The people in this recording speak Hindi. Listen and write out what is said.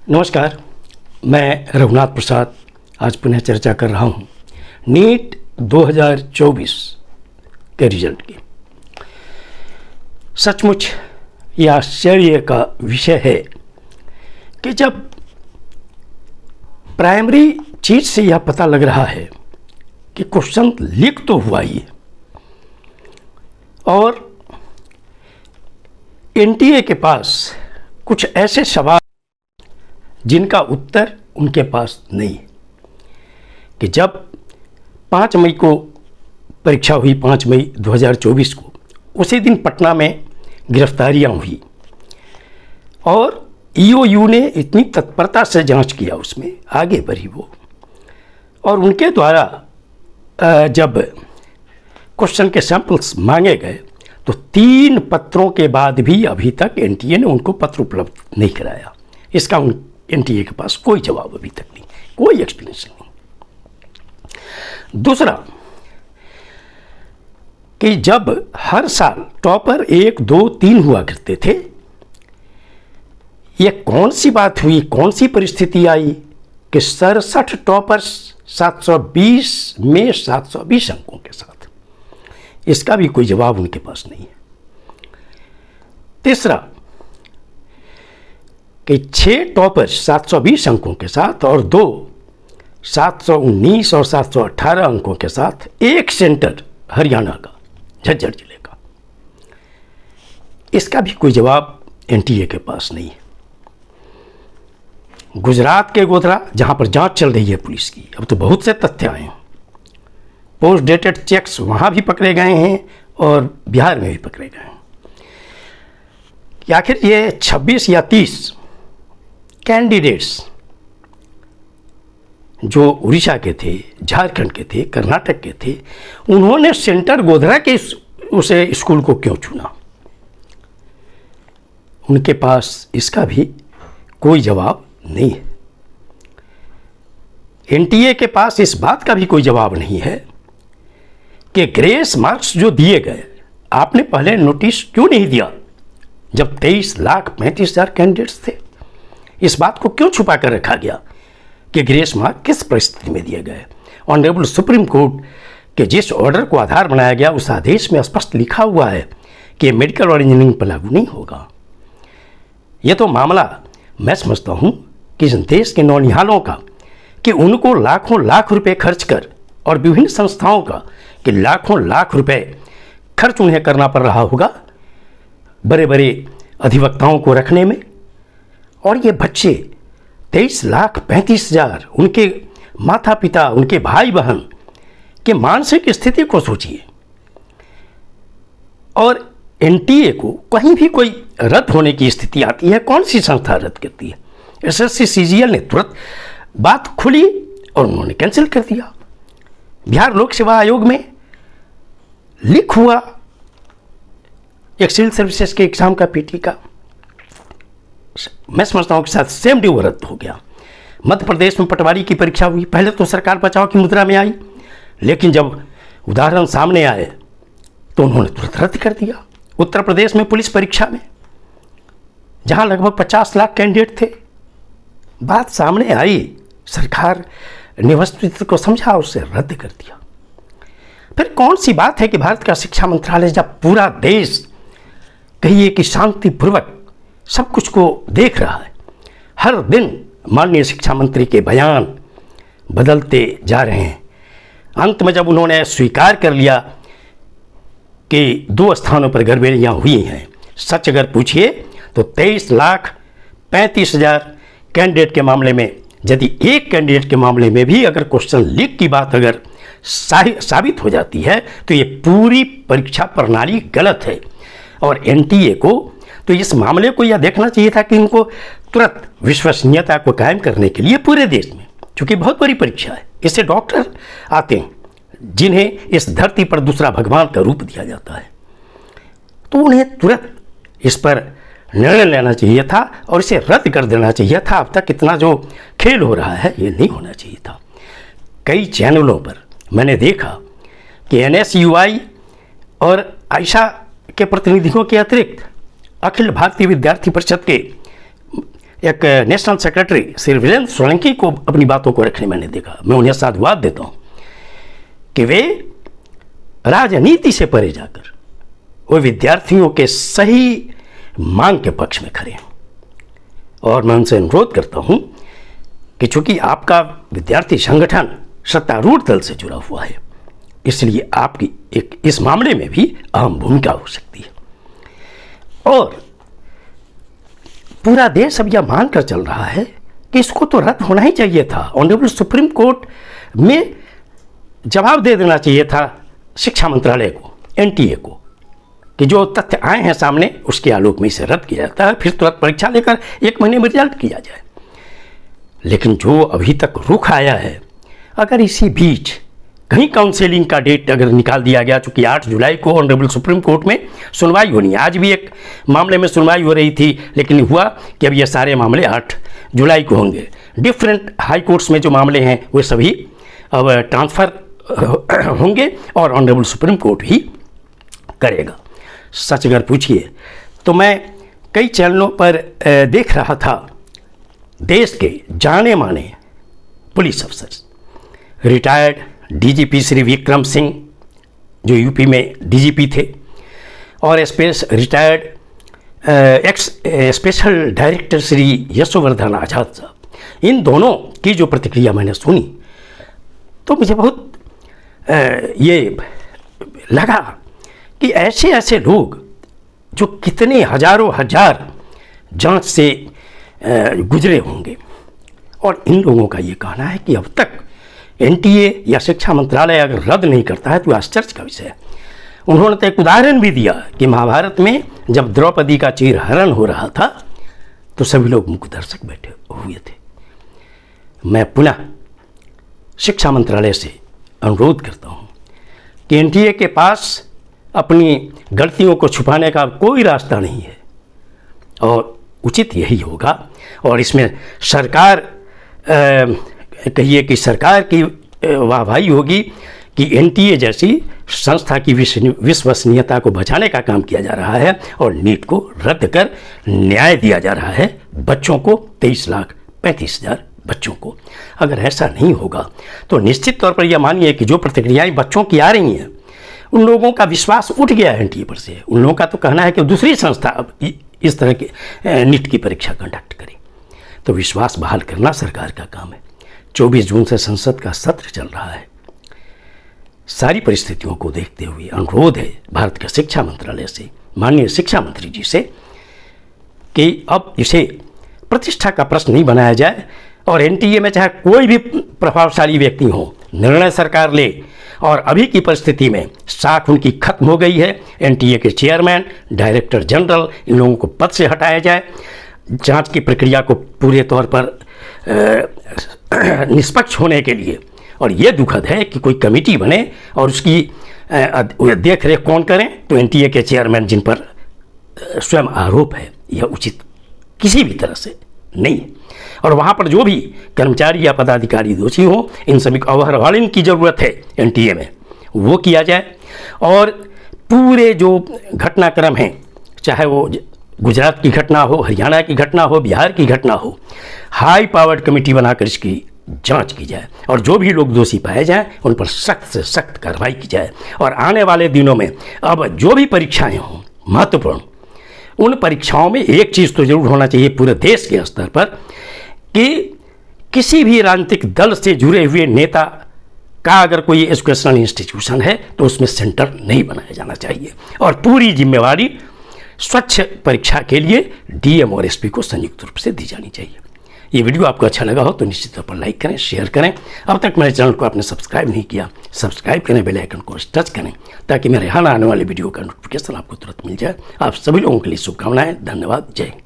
नमस्कार, मैं रघुनाथ प्रसाद आज पुनः चर्चा कर रहा हूँ नीट 2024 के रिजल्ट की। सचमुच यह आश्चर्य का विषय है कि जब प्राइमरी चीज से यह पता लग रहा है कि क्वेश्चन लीक तो हुआ ही है और एनटीए के पास कुछ ऐसे सवाल जिनका उत्तर उनके पास नहीं है कि जब 5 मई को परीक्षा हुई, 5 मई 2024 को, उसी दिन पटना में गिरफ्तारियां हुई और ईओयू ने इतनी तत्परता से जांच किया, उसमें आगे बढ़ी वो, और उनके द्वारा जब क्वेश्चन के सैंपल्स मांगे गए तो 3 पत्रों के बाद भी अभी तक एनटीए ने उनको पत्र उपलब्ध नहीं कराया। इसका एनटीए के पास कोई जवाब अभी तक नहीं, कोई एक्सप्लेनेशन नहीं। दूसरा कि जब हर साल टॉपर 1, 2, 3 हुआ करते थे, यह कौन सी बात हुई, कौन सी परिस्थिति आई कि 67 टॉपर्स 720 में 720 अंकों के साथ, इसका भी कोई जवाब उनके पास नहीं है। तीसरा कि 6 टॉपर्स 720 अंकों के साथ और 2 719 और 718 अंकों के साथ, एक सेंटर हरियाणा का, झज्जर जिले का, इसका भी कोई जवाब एनटीए के पास नहीं है। गुजरात के गोधरा, जहां पर जांच चल रही है पुलिस की, अब तो बहुत से तथ्य आए हैं, पोस्ट डेटेड चेक्स वहां भी पकड़े गए हैं और बिहार में भी पकड़े गए हैं कि आखिर ये 26 या 30 कैंडिडेट्स जो उड़ीसा के थे, झारखंड के थे, कर्नाटक के थे, उन्होंने सेंटर गोधरा के उसे स्कूल को क्यों चुना, उनके पास इसका भी कोई जवाब नहीं है। एनटीए के पास इस बात का भी कोई जवाब नहीं है कि ग्रेस मार्क्स जो दिए गए, आपने पहले नोटिस क्यों नहीं दिया जब 23,35,000 कैंडिडेट्स थे? इस बात को क्यों छुपा कर रखा गया कि ग्रेस मार्क किस परिस्थिति में दिए गए? ऑनरेबल सुप्रीम कोर्ट के जिस ऑर्डर को आधार बनाया गया, उस आदेश में स्पष्ट लिखा हुआ है कि मेडिकल और इंजीनियरिंग पर लागू नहीं होगा। यह तो मामला मैं समझता हूं कि इस देश के नौनिहालों का, कि उनको लाखों लाख रुपए खर्च कर, और विभिन्न संस्थाओं का कि लाखों लाख रुपए खर्च उन्हें करना पड़ रहा होगा बड़े बड़े अधिवक्ताओं को रखने में, और ये बच्चे 23,35,000, उनके माता पिता, उनके भाई बहन के मानसिक स्थिति को सोचिए। और एनटीए को कहीं भी कोई रद्द होने की स्थिति आती है, कौन सी संस्था रद्द करती है? एसएससी सीजीएल ने तुरंत बात खुली और उन्होंने कैंसिल कर दिया। बिहार लोक सेवा आयोग में लीक हुआ एक सिविल सर्विसेज के एग्जाम का, पीटी का, मैं समझता हूं कि साथ सेम ड्यू रद्द हो गया। मध्य प्रदेश में पटवारी की परीक्षा हुई, पहले तो सरकार बचाव की मुद्रा में आई, लेकिन जब उदाहरण सामने आए तो उन्होंने तुरंत रद्द कर दिया। उत्तर प्रदेश में पुलिस परीक्षा में, जहां लगभग 50 लाख कैंडिडेट थे, बात सामने आई, सरकार ने वस्तुस्थिति को समझा, उसे रद्द कर दिया। फिर कौन सी बात है कि भारत का शिक्षा मंत्रालय, जब पूरा देश कहिए कि शांतिपूर्वक सब कुछ को देख रहा है, हर दिन माननीय शिक्षा मंत्री के बयान बदलते जा रहे हैं, अंत में जब उन्होंने स्वीकार कर लिया कि 2 स्थानों पर गड़बड़ियां हुई हैं, सच अगर पूछिए तो 23,35,000 कैंडिडेट के मामले में, यदि एक कैंडिडेट के मामले में भी अगर क्वेश्चन लीक की बात अगर साबित हो जाती है तो ये पूरी परीक्षा प्रणाली गलत है। और एनटीए को तो इस मामले को यह देखना चाहिए था कि इनको तुरंत विश्वसनीयता को कायम करने के लिए पूरे देश में, क्योंकि बहुत बड़ी परीक्षा है, इससे डॉक्टर आते हैं जिन्हें इस धरती पर दूसरा भगवान का रूप दिया जाता है, तो उन्हें तुरंत इस पर निर्णय लेना चाहिए था और इसे रद्द कर देना चाहिए था। अब तक इतना जो खेल हो रहा है ये नहीं होना चाहिए था। कई चैनलों पर मैंने देखा कि एनएसयूआई और आयशा के प्रतिनिधियों के अतिरिक्त अखिल भारतीय विद्यार्थी परिषद के एक नेशनल सेक्रेटरी श्री वीरेंद्र सोलंकी को अपनी बातों को रखने मैंने देखा। मैं उन्हें साधुवाद देता हूँ कि वे राजनीति से परे जाकर वो विद्यार्थियों के सही मांग के पक्ष में खड़े हैं। और मैं उनसे अनुरोध करता हूँ कि चूंकि आपका विद्यार्थी संगठन सत्तारूढ़ दल से जुड़ा हुआ है, इसलिए आपकी एक इस मामले में भी अहम भूमिका हो सकती है। और पूरा देश अब यह मानकर चल रहा है कि इसको तो रद्द होना ही चाहिए था। ऑनरेबल सुप्रीम कोर्ट में जवाब दे देना चाहिए था शिक्षा मंत्रालय को, एनटीए को, कि जो तथ्य आए हैं सामने उसके आलोक में इसे रद्द किया जाता है, फिर तुरंत परीक्षा लेकर 1 महीने में रिजल्ट किया जाए। लेकिन जो अभी तक रुख आया है, अगर इसी बीच कहीं काउंसिलिंग का डेट अगर निकाल दिया गया, चूंकि 8 जुलाई को ऑनरेबल सुप्रीम कोर्ट में सुनवाई होनी है। आज भी एक मामले में सुनवाई हो रही थी, लेकिन हुआ कि अब ये सारे मामले 8 जुलाई को होंगे। डिफरेंट हाई कोर्ट्स में जो मामले हैं वे सभी अब ट्रांसफ़र होंगे और ऑनरेबल सुप्रीम कोर्ट ही करेगा। सच अगर पूछिए तो मैं कई चैनलों पर देख रहा था देश के जाने माने पुलिस अफसर, रिटायर्ड डीजीपी श्री विक्रम सिंह जो यूपी में डीजीपी थे, और retired ex special director Shri Yashovardhan Azad साहब, इन दोनों की जो प्रतिक्रिया मैंने सुनी तो मुझे बहुत ये लगा कि ऐसे ऐसे लोग जो कितने हजारों हजार जांच से गुजरे होंगे, और इन लोगों का ये कहना है कि अब तक एनटीए या शिक्षा मंत्रालय अगर रद्द नहीं करता है तो आश्चर्य का विषय है। उन्होंने तो एक उदाहरण भी दिया कि महाभारत में जब द्रौपदी का चीरहरण हो रहा था तो सभी लोग मुखदर्शक बैठे हुए थे। मैं पुनः शिक्षा मंत्रालय से अनुरोध करता हूँ कि एनटीए के पास अपनी गलतियों को छुपाने का कोई रास्ता नहीं है, और उचित यही होगा। और इसमें सरकार कहिए कि सरकार की वाहवाही होगी कि एनटीए जैसी संस्था की विश्वसनीयता को बचाने का काम किया जा रहा है और नीट को रद्द कर न्याय दिया जा रहा है बच्चों को, 23,35,000 बच्चों को। अगर ऐसा नहीं होगा तो निश्चित तौर पर यह मानिए कि जो प्रतिक्रियाएं बच्चों की आ रही हैं उन लोगों का विश्वास उठ गया है एनटीए पर से। उन लोगों का तो कहना है कि दूसरी संस्था अब इस तरह की नीट की परीक्षा कंडक्ट करे। तो विश्वास बहाल करना सरकार का काम है। 24 जून से संसद का सत्र चल रहा है। सारी परिस्थितियों को देखते हुए अनुरोध है भारत के शिक्षा मंत्रालय से, माननीय शिक्षा मंत्री जी से, कि अब इसे प्रतिष्ठा का प्रश्न नहीं बनाया जाए और एनटीए में चाहे कोई भी प्रभावशाली व्यक्ति हो, निर्णय सरकार ले। और अभी की परिस्थिति में साख उनकी खत्म हो गई है। एनटीए के चेयरमैन, डायरेक्टर जनरल, इन लोगों को पद से हटाया जाए। जांच की प्रक्रिया को पूरे तौर पर निष्पक्ष होने के लिए, और ये दुखद है कि कोई कमेटी बने और उसकी देख रेख कौन करें, तो एनटीए के चेयरमैन जिन पर स्वयं आरोप है, यह उचित किसी भी तरह से नहीं है। और वहाँ पर जो भी कर्मचारी या पदाधिकारी दोषी हो, इन सभी को ओवरहॉलिंग की ज़रूरत है एनटीए में, वो किया जाए। और पूरे जो घटनाक्रम हैं, चाहे वो गुजरात की घटना हो, हरियाणा की घटना हो, बिहार की घटना हो, हाई पावर्ड कमेटी बनाकर इसकी जांच की जाए और जो भी लोग दोषी पाए जाएं उन पर सख्त से सख्त कार्रवाई की जाए। और आने वाले दिनों में अब जो भी परीक्षाएं हों महत्वपूर्ण, उन परीक्षाओं में एक चीज़ तो जरूर होना चाहिए पूरे देश के स्तर पर कि किसी भी राजनीतिक दल से जुड़े हुए नेता का अगर कोई एजुकेशनल इंस्टीट्यूशन है तो उसमें सेंटर नहीं बनाया जाना चाहिए। और पूरी जिम्मेवारी स्वच्छ परीक्षा के लिए डीएम और एसपी को संयुक्त रूप से दी जानी चाहिए। ये वीडियो आपको अच्छा लगा हो तो निश्चित तौर पर लाइक करें, शेयर करें। अब तक मेरे चैनल को आपने सब्सक्राइब नहीं किया, सब्सक्राइब करें, बेल आइकन को टच करें ताकि मेरे यहाँ आने वाले वीडियो का नोटिफिकेशन आपको तुरंत मिल जाए। आप सभी लोगों के लिए शुभकामनाएं। धन्यवाद। जय हिंद।